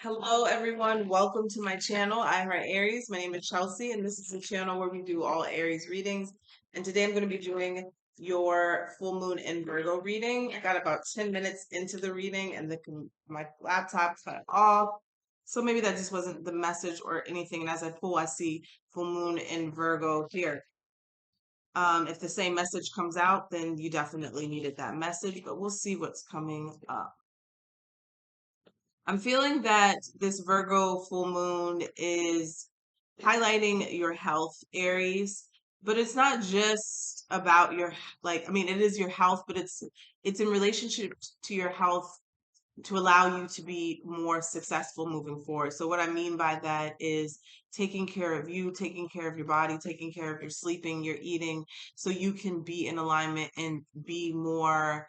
Hello, everyone. Welcome to my channel. I'm Aries. My name is Chelsea, and this is a channel where we do all Aries readings. And today I'm going to be doing your full moon in Virgo reading. I got about 10 minutes into the reading, and my laptop cut off. So maybe that just wasn't the message or anything. And as I pull, I see full moon in Virgo here. If the same message comes out, then you definitely needed that message, but we'll see what's coming up. I'm feeling that this Virgo full moon is highlighting your health, Aries, but it's not just about it is your health, but it's in relationship to your health to allow you to be more successful moving forward. So what I mean by that is taking care of you, taking care of your body, taking care of your sleeping, your eating, so you can be in alignment and be more,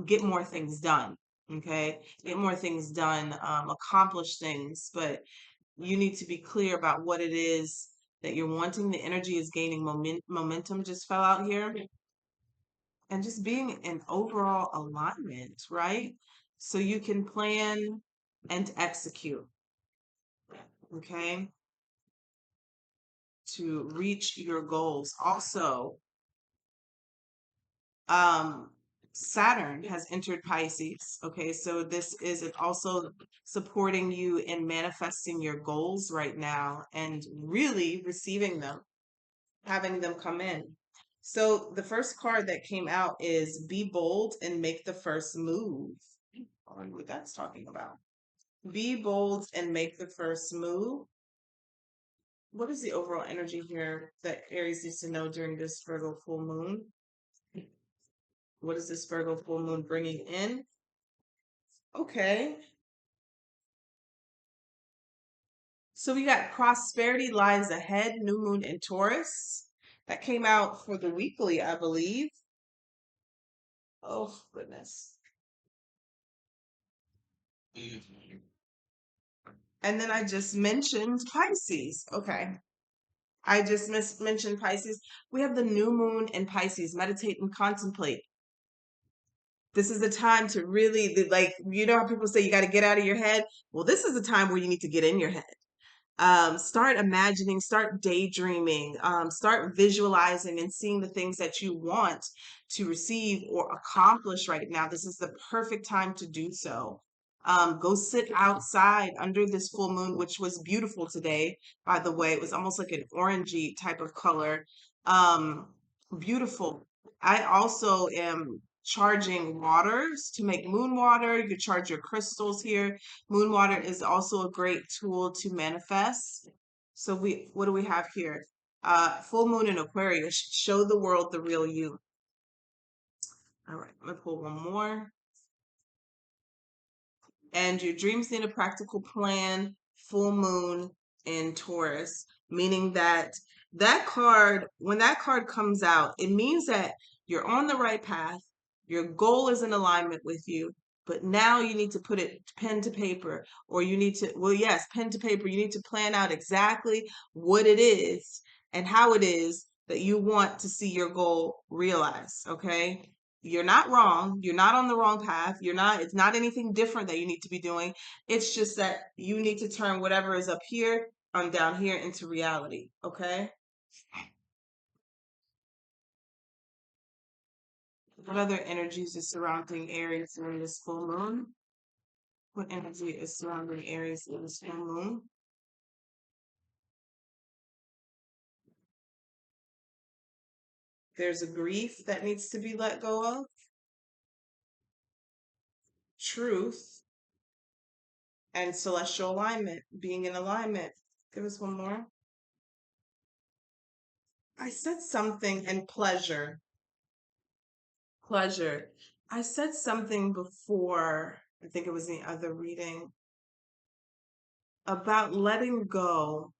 get more things done. Okay, get more things done, accomplish things, but you need to be clear about what it is that you're wanting. The energy is gaining momentum, just fell out here, and just being in overall alignment, right? So you can plan and execute, okay, to reach your goals. Also, um, Saturn has entered Pisces, okay, so this is also supporting you in manifesting your goals right now and really receiving them, having them come in. So the first card that came out is Be Bold and Make the First Move. I wonder what that's talking about. Be bold and make the first move. What is the overall energy here that Aries needs to know during this Virgo full moon? What is this Virgo full moon bringing in? Okay. So we got prosperity lies ahead, new moon in Taurus. That came out for the weekly, I believe. Oh, goodness. And then I just mentioned Pisces. Okay. I just mentioned Pisces. We have the new moon in Pisces. Meditate and contemplate. This is the time to really, like, you know how people say you got to get out of your head? Well, this is the time where you need to get in your head. Start imagining, start daydreaming, start visualizing and seeing the things that you want to receive or accomplish right now. This is the perfect time to do so. Go sit outside under this full moon, which was beautiful today, by the way. It was almost like an orangey type of color. Um, Beautiful. I also am charging waters to make moon water. You could charge your crystals here. Moon water is also a great tool to manifest. So what do we have here? Full moon in Aquarius. Show the world the real you. All right, I'm gonna pull one more. And your dreams need a practical plan. Full moon in Taurus, meaning that when that card comes out, it means that you're on the right path. Your goal is in alignment with you, but now you need to put it pen to paper, or you need to, well, yes, pen to paper. You need to plan out exactly what it is and how it is that you want to see your goal realized. Okay. You're not wrong. You're not on the wrong path. It's not anything different that you need to be doing. It's just that you need to turn whatever is up here on down here into reality. Okay. What other energies is surrounding Aries during this full moon? What energy is surrounding Aries in this full moon? There's a grief that needs to be let go of. Truth and celestial alignment, being in alignment. Give us one more. I said something, and pleasure. Pleasure. I said something before, I think it was the other reading, about letting go.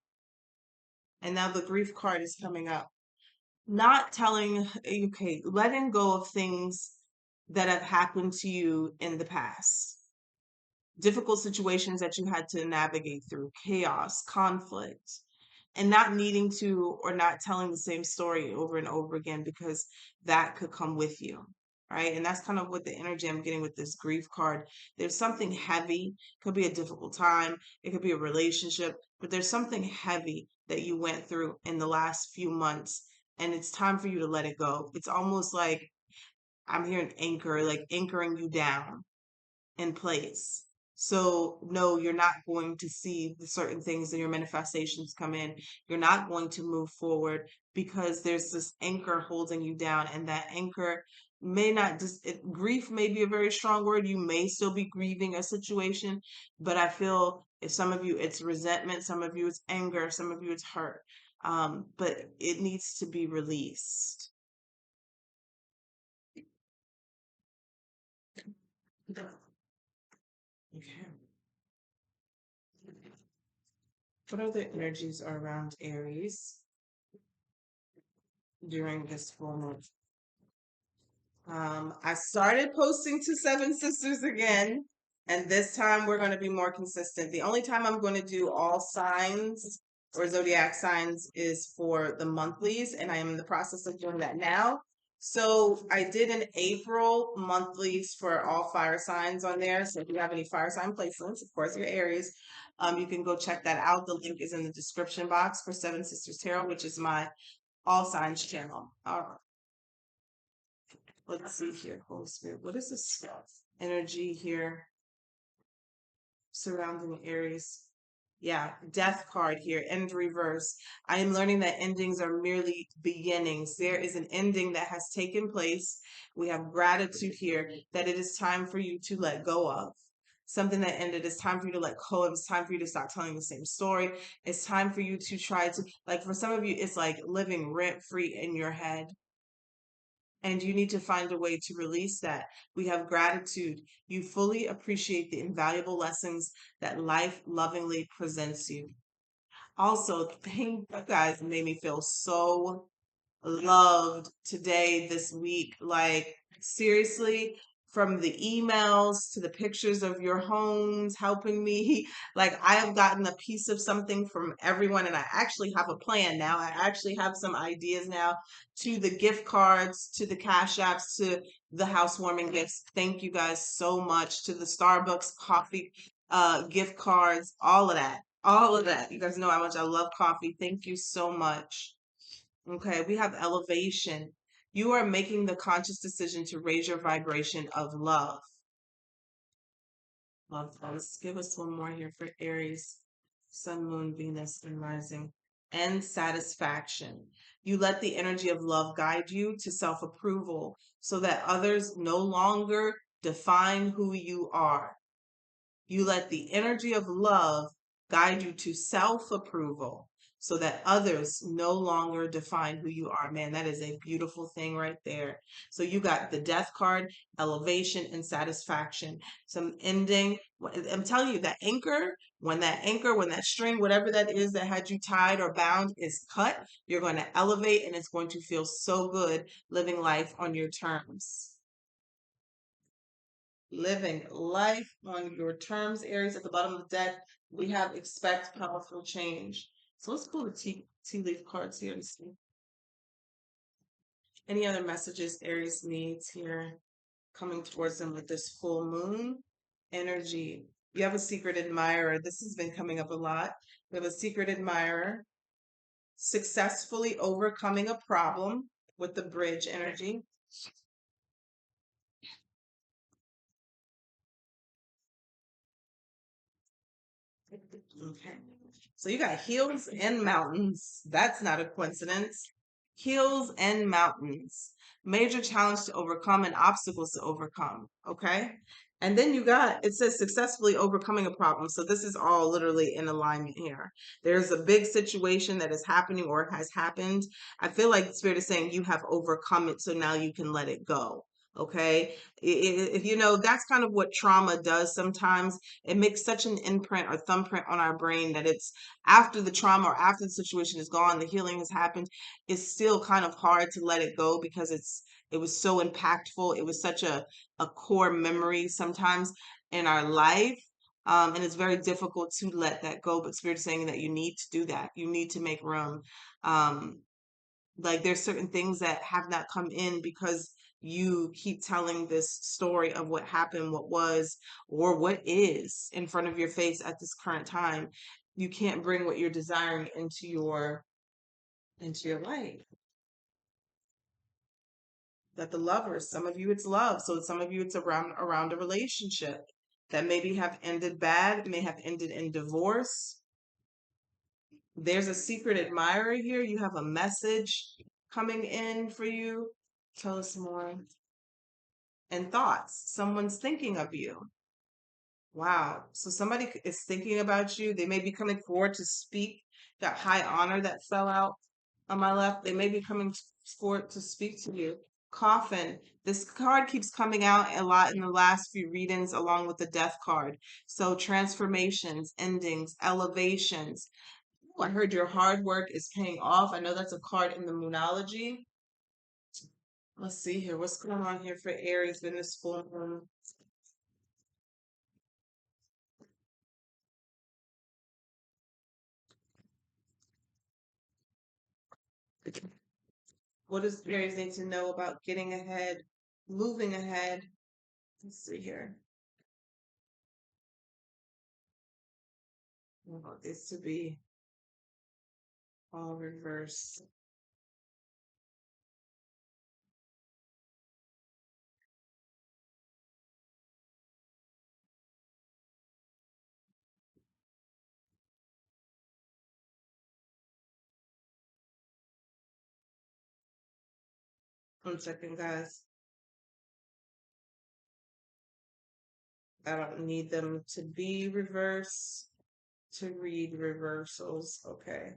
And now the grief card is coming up. Not telling, okay, letting go of things that have happened to you in the past. Difficult situations that you had to navigate through, chaos, conflict, and not needing to or not telling the same story over and over again because that could come with you. right? And that's kind of what the energy I'm getting with this grief card. There's something heavy, could be a difficult time, it could be a relationship, but there's something heavy that you went through in the last few months, and it's time for you to let it go. It's almost like I'm hearing anchor, like anchoring you down in place. So no, you're not going to see the certain things in your manifestations come in. You're not going to move forward because there's this anchor holding you down, and that anchor may not just grief may be a very strong word. You may still be grieving a situation, but I feel if some of you it's resentment, some of you it's anger, some of you it's hurt. But it needs to be released. Okay. What other energies are around Aries during this full moon? I started posting to Seven Sisters again, and this time we're going to be more consistent. The only time I'm going to do all signs or zodiac signs is for the monthlies, and I am in the process of doing that now. So I did an April monthlies for all fire signs on there. So if you have any fire sign placements, of course, your Aries, you can go check that out. The link is in the description box for Seven Sisters Tarot, which is my all signs channel. All right. Let's see here, Holy Spirit. What is this energy here surrounding Aries? Yeah, death card here, end reverse. I am learning that endings are merely beginnings. There is an ending that has taken place. We have gratitude here that it is time for you to let go of. Something that ended, it's time for you to let go of. It's time for you to stop telling the same story. It's time for you to try to, like, for some of you, it's like living rent free in your head, and you need to find a way to release that. We have gratitude. You fully appreciate the invaluable lessons that life lovingly presents you. Also, thank you guys, made me feel so loved today, this week. Like, seriously, from the emails to the pictures of your homes helping me, like, I have gotten a piece of something from everyone, and I actually have a plan now. I actually have some ideas now, to the gift cards, to the cash apps, to the housewarming gifts. Thank you guys so much. To the Starbucks coffee gift cards, all of that. All of that. You guys know how much I love coffee. Thank you so much. Okay, we have elevation. You are making the conscious decision to raise your vibration of love. Love. Let's give us one more here for Aries, Sun, Moon, Venus, and Rising. And satisfaction. You let the energy of love guide you to self approval so that others no longer define who you are. You let the energy of love guide you to self approval so that others no longer define who you are. Man, that is a beautiful thing right there. So you got the death card, elevation, and satisfaction. Some ending. I'm telling you, when that anchor, when that string, whatever that is that had you tied or bound is cut, you're going to elevate, and it's going to feel so good living life on your terms. Living life on your terms, Aries. At the bottom of the deck, we have expect powerful change. So let's pull the tea leaf cards here and see any other messages Aries needs here coming towards them with this full moon energy. You have a secret admirer. This has been coming up a lot. We have a secret admirer successfully overcoming a problem with the bridge energy. Okay. So you got hills and mountains. That's not a coincidence. Hills and mountains. Major challenge to overcome and obstacles to overcome. Okay. And then you got, it says successfully overcoming a problem. So this is all literally in alignment here. There's a big situation that is happening or has happened. I feel like the Spirit is saying you have overcome it. So now you can let it go. Okay. If you know, that's kind of what trauma does sometimes. It makes such an imprint or thumbprint on our brain that it's after the trauma or after the situation is gone, the healing has happened, it's still kind of hard to let it go because it was so impactful. It was such a core memory sometimes in our life. And it's very difficult to let that go. But Spirit is saying that you need to do that. You need to make room. Like there's certain things that have not come in because you keep telling this story of what happened, what was, or what is in front of your face at this current time, you can't bring what you're desiring into your life. That the lovers, some of you it's love, so some of you it's around a relationship that maybe have ended bad, may have ended in divorce. There's a secret admirer here. You have a message coming in for you. Tell us more. And thoughts. Someone's thinking of you. Wow. So somebody is thinking about you. They may be coming forward to speak. That high honor that fell out on my left. They may be coming forward to speak to you. Coffin. This card keeps coming out a lot in the last few readings along with the death card. So transformations, endings, elevations. Ooh, I heard your hard work is paying off. I know that's a card in the Moonology. Let's see here. What's going on here for Aries in this full moon? What does Aries need to know about getting ahead, moving ahead? Let's see here. I want this to be all reversed. 1 second, guys. I don't need them to be reversed to read reversals. Okay.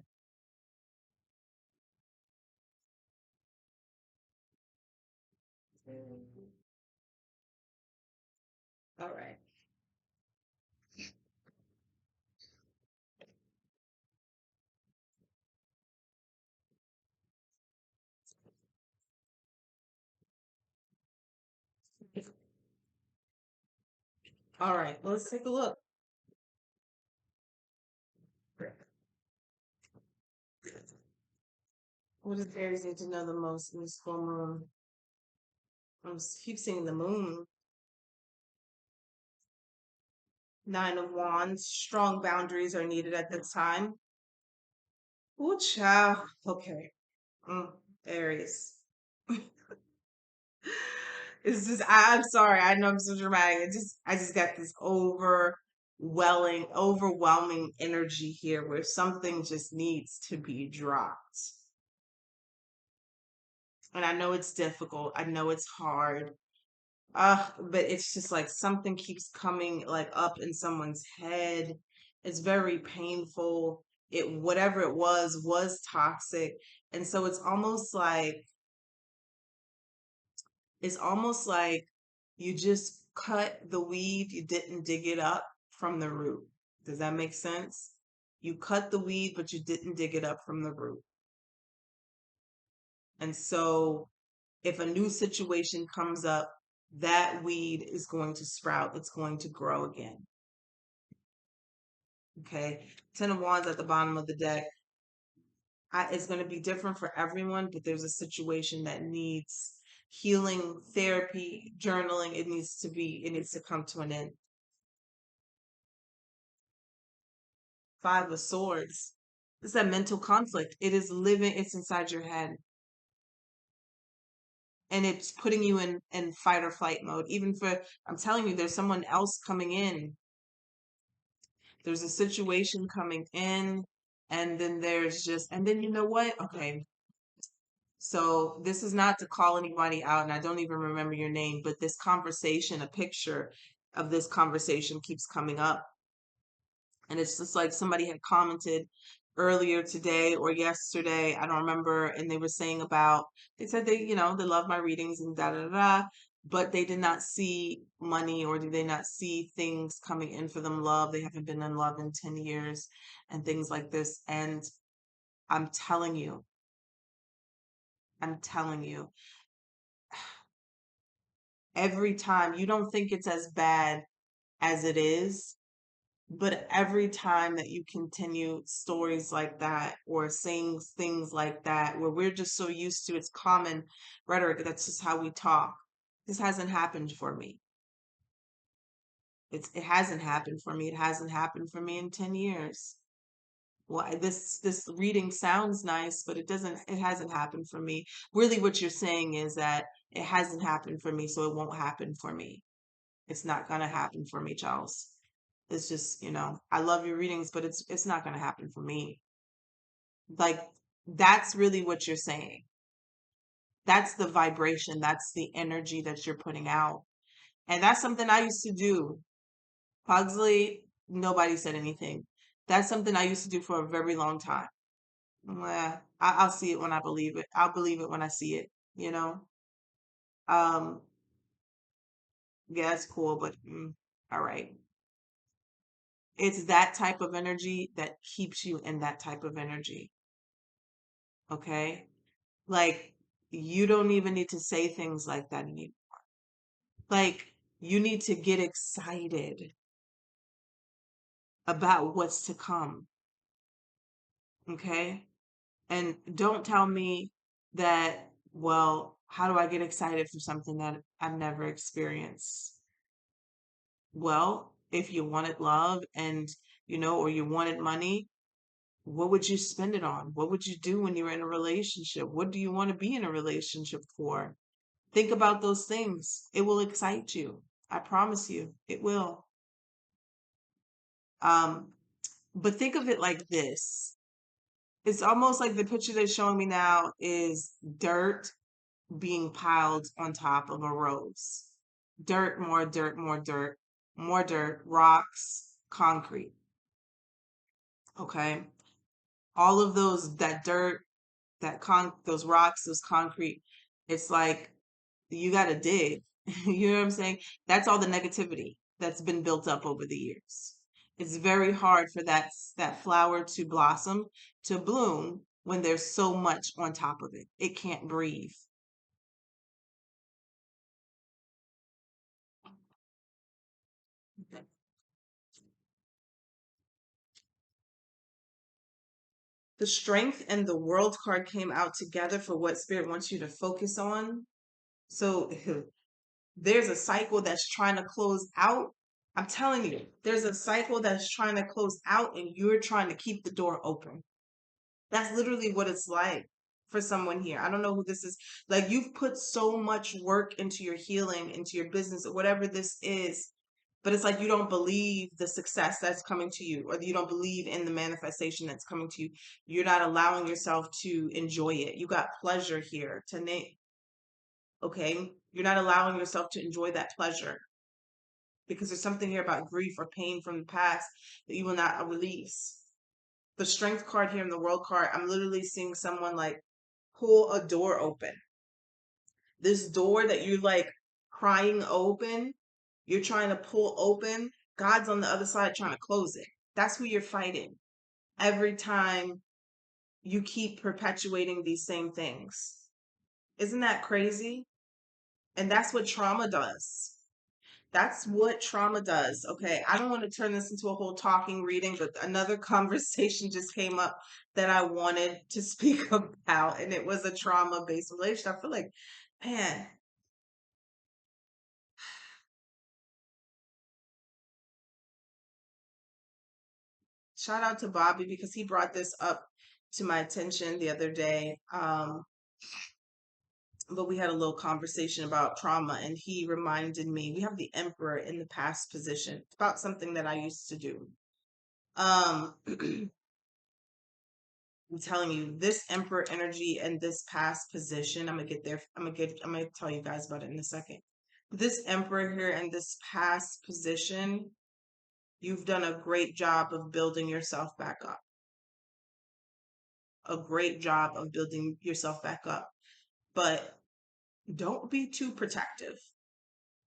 All right. All right. Let's take a look. What does Aries need to know the most in this full moon? Keep seeing the moon. 9 of Wands. Strong boundaries are needed at this time. Ooh, child. Okay. Aries. It's just I'm sorry. I know I'm so dramatic. I just got this overwhelming energy here where something just needs to be dropped. And I know it's difficult. I know it's hard. But it's just like something keeps coming like up in someone's head. It's very painful. It whatever it was toxic. And so it's almost like you just cut the weed, you didn't dig it up from the root. Does that make sense? You cut the weed, but you didn't dig it up from the root. And so if a new situation comes up, that weed is going to sprout, it's going to grow again. Okay. 10 of Wands at the bottom of the deck. It's going to be different for everyone, but there's a situation that needs healing, therapy, journaling. It needs to come to an end. 5 of Swords. It's that mental conflict. It is living, it's inside your head. And it's putting you in fight or flight mode. I'm telling you, there's someone else coming in. There's a situation coming in, and then you know what? Okay. So this is not to call anybody out, and I don't even remember your name, but this conversation, a picture of this conversation keeps coming up. And it's just like somebody had commented earlier today or yesterday, I don't remember, and they said they love my readings and da da da, but they did not see money or did they not see things coming in for them, love. They haven't been in love in 10 years and things like this. And I'm telling you, I'm telling you, every time you don't think it's as bad as it is, But every time that you continue stories like that or saying things like that, where we're just so used to it's common rhetoric, that's just how we talk. This hasn't happened for me. It hasn't happened for me. It hasn't happened for me in 10 years. Well, this reading sounds nice, but it hasn't happened for me. Really what you're saying is that it hasn't happened for me, so it won't happen for me. It's not gonna happen for me, Charles. It's just, I love your readings, but it's not gonna happen for me. Like that's really what you're saying. That's the vibration, that's the energy that you're putting out. And that's something I used to do. Pugsley, nobody said anything. That's something I used to do for a very long time. Well, I'll see it when I believe it. I'll believe it when I see it, you know? Um, yeah, it's cool, but all right. It's that type of energy that keeps you in that type of energy. Okay? Like, you don't even need to say things like that anymore. Like, you need to get excited about what's to come. Okay? And don't tell me that, well, how do I get excited for something that I've never experienced? Well, if you wanted love and, or you wanted money, what would you spend it on? What would you do when you're in a relationship? What do you want to be in a relationship for? Think about those things. It will excite you. I promise you, it will. Um, but think of it like this. It's almost like the picture they're showing me now is dirt being piled on top of a rose. Dirt, more dirt, more dirt, rocks, concrete. Okay. All of that dirt, those rocks, those concrete, it's like you got to dig. You know what I'm saying? That's all the negativity that's been built up over the years. It's very hard for that flower to blossom, to bloom when there's so much on top of it. It can't breathe. The strength and the world card came out together for what spirit wants you to focus on. So there's a cycle that's trying to close out. I'm telling you, there's a cycle that's trying to close out and you're trying to keep the door open. That's literally what it's like for someone here. I don't know who this is. Like you've put so much work into your healing, into your business, or whatever this is, but it's like you don't believe the success that's coming to you, or you don't believe in the manifestation that's coming to you. You're not allowing yourself to enjoy it. You got pleasure here to name. Okay. You're not allowing yourself to enjoy that pleasure because there's something here about grief or pain from the past that you will not release. The strength card here in the world card, I'm literally seeing someone like pull a door open. This door that you're like crying open, you're trying to pull open. God's on the other side trying to close it. That's who you're fighting every time you keep perpetuating these same things. Isn't that crazy? And that's what trauma does. That's what trauma does. Okay, I don't want to turn this into a whole talking reading, but another conversation just came up that I wanted to speak about, and it was a trauma-based relationship. I feel like, man, shout out to Bobby because he brought this up to my attention the other day. But we had a little conversation about trauma, and he reminded me we have the Emperor in the past position about something that I used to do. I'm telling you, this Emperor energy and this past position, I'm gonna get there. I'm gonna tell you guys about it in a second. This Emperor here and this past position, you've done a great job of building yourself back up. A great job of building yourself back up. But don't be too protective.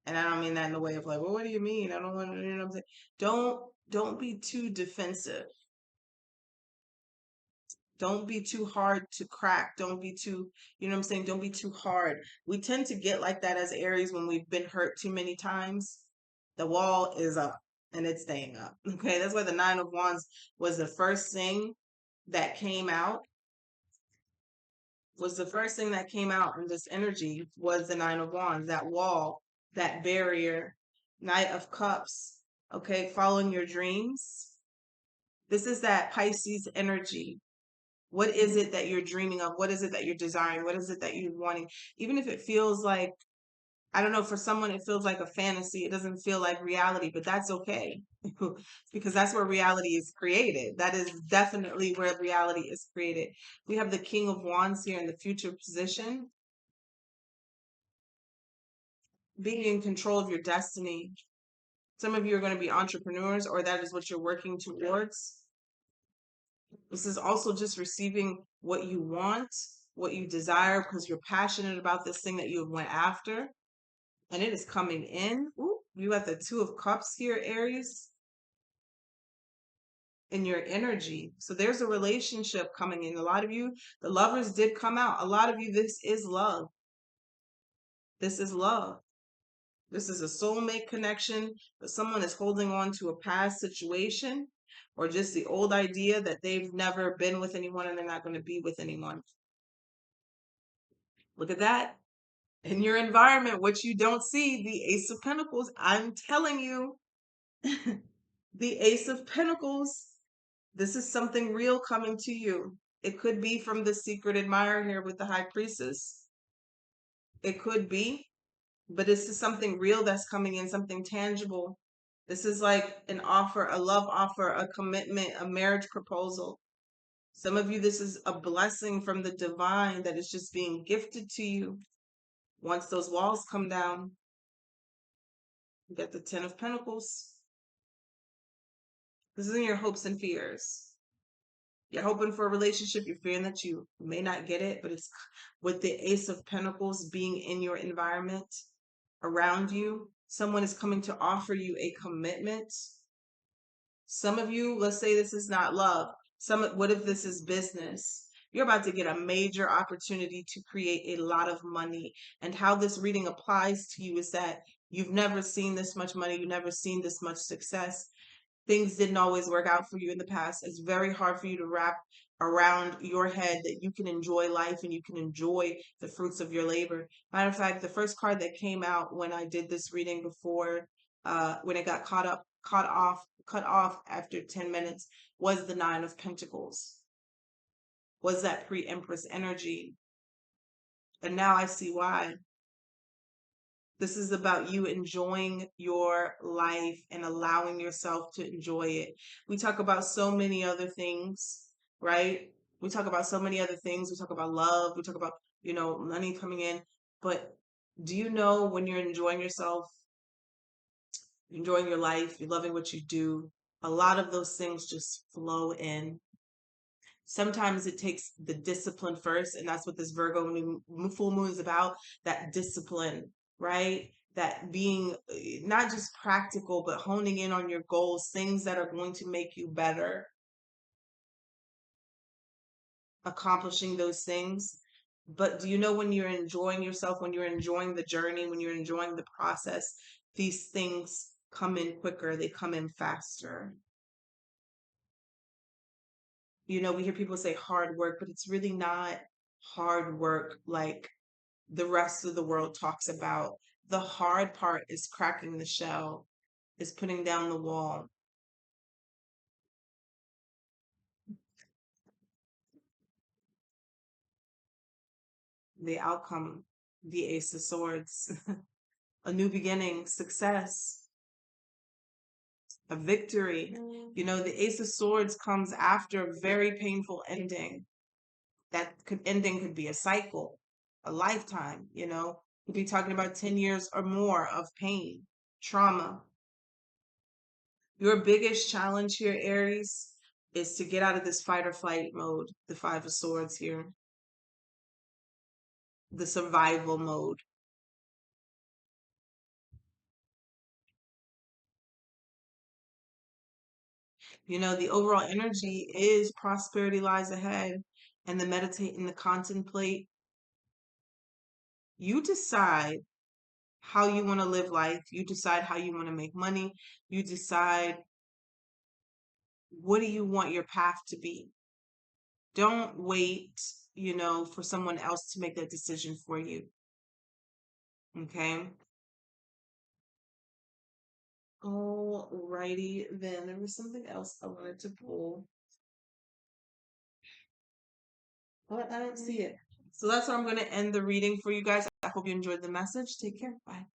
And I don't mean that in the way of like, well, what do you mean? I don't want to, you know what I'm saying? Don't be too defensive. Don't be too hard to crack. Don't be too, you know what I'm saying? Don't be too hard. We tend to get like that as Aries when we've been hurt too many times. The wall is up. and it's staying up. Okay, that's why the Nine of Wands was the first thing that came out. Was the first thing that came out in this energy was the Nine of Wands, that wall, that barrier, Knight of Cups. Okay, following your dreams. This is that Pisces energy. What is it that you're dreaming of? What is it that you're desiring? What is it that you're wanting? Even if it feels like, I don't know, for someone it feels like a fantasy. It doesn't feel like reality, but that's okay. Because that's where reality is created. That is definitely where reality is created. We have the King of Wands here in the future position, being in control of your destiny. Some of you are going to be entrepreneurs, or that is what you're working towards. This is also just receiving what you want, what you desire, because you're passionate about this thing that you went after, and it is coming in. Ooh, you got the Two of Cups here, Aries, in your energy. So there's a relationship coming in. A lot of you, the lovers did come out. A lot of you, this is love. This is love. This is a soulmate connection, but someone is holding on to a past situation or just the old idea that they've never been with anyone and they're not going to be with anyone. Look at that. In your environment, what you don't see, the Ace of Pentacles. I'm telling you, the Ace of Pentacles. This is something real coming to you. It could be from the secret admirer here with the High Priestess. It could be, but this is something real that's coming in, something tangible. This is like an offer, a love offer, a commitment, a marriage proposal. Some of you, this is a blessing from the divine that is just being gifted to you. Once those walls come down, you get the Ten of Pentacles. This is in your hopes and fears. You're hoping for a relationship. You're fearing that you may not get it, but it's with the Ace of Pentacles being in your environment around you. Someone is coming to offer you a commitment. Some of you, let's say this is not love. What if this is business? You're about to get a major opportunity to create a lot of money. And how this reading applies to you is that you've never seen this much money. You've never seen this much success. Things didn't always work out for you in the past. It's very hard for you to wrap around your head that you can enjoy life and you can enjoy the fruits of your labor. Matter of fact, the first card that came out when I did this reading before, when it got cut off after 10 minutes, was the Nine of Pentacles, was that pre-Empress energy. And now I see why. This is about you enjoying your life and allowing yourself to enjoy it. We talk about so many other things, right? We talk about so many other things. We talk about love. We talk about, money coming in. But do you know when you're enjoying yourself, enjoying your life, you're loving what you do, a lot of those things just flow in. Sometimes it takes the discipline first, and that's what this Virgo full moon is about, that discipline, right? That being not just practical, but honing in on your goals, things that are going to make you better, accomplishing those things. But do you know when you're enjoying yourself, when you're enjoying the journey, when you're enjoying the process, these things come in quicker, they come in faster. We hear people say hard work, but it's really not hard work like the rest of the world talks about. The hard part is cracking the shell, is putting down the wall. The outcome, the Ace of Swords, a new beginning, success, a victory. The Ace of Swords comes after a very painful ending. That ending could be a cycle, a lifetime, Could be talking about 10 years or more of pain, trauma. Your biggest challenge here, Aries, is to get out of this fight or flight mode, the Five of Swords here, the survival mode. The overall energy is prosperity lies ahead, and the meditate and the contemplate. You decide how you want to live life. You decide how you want to make money. You decide what do you want your path to be. Don't wait, for someone else to make that decision for you. Okay. Alrighty then. There was something else I wanted to pull, but I don't see it. So that's where I'm going to end the reading for you guys. I hope you enjoyed the message. Take care. Bye.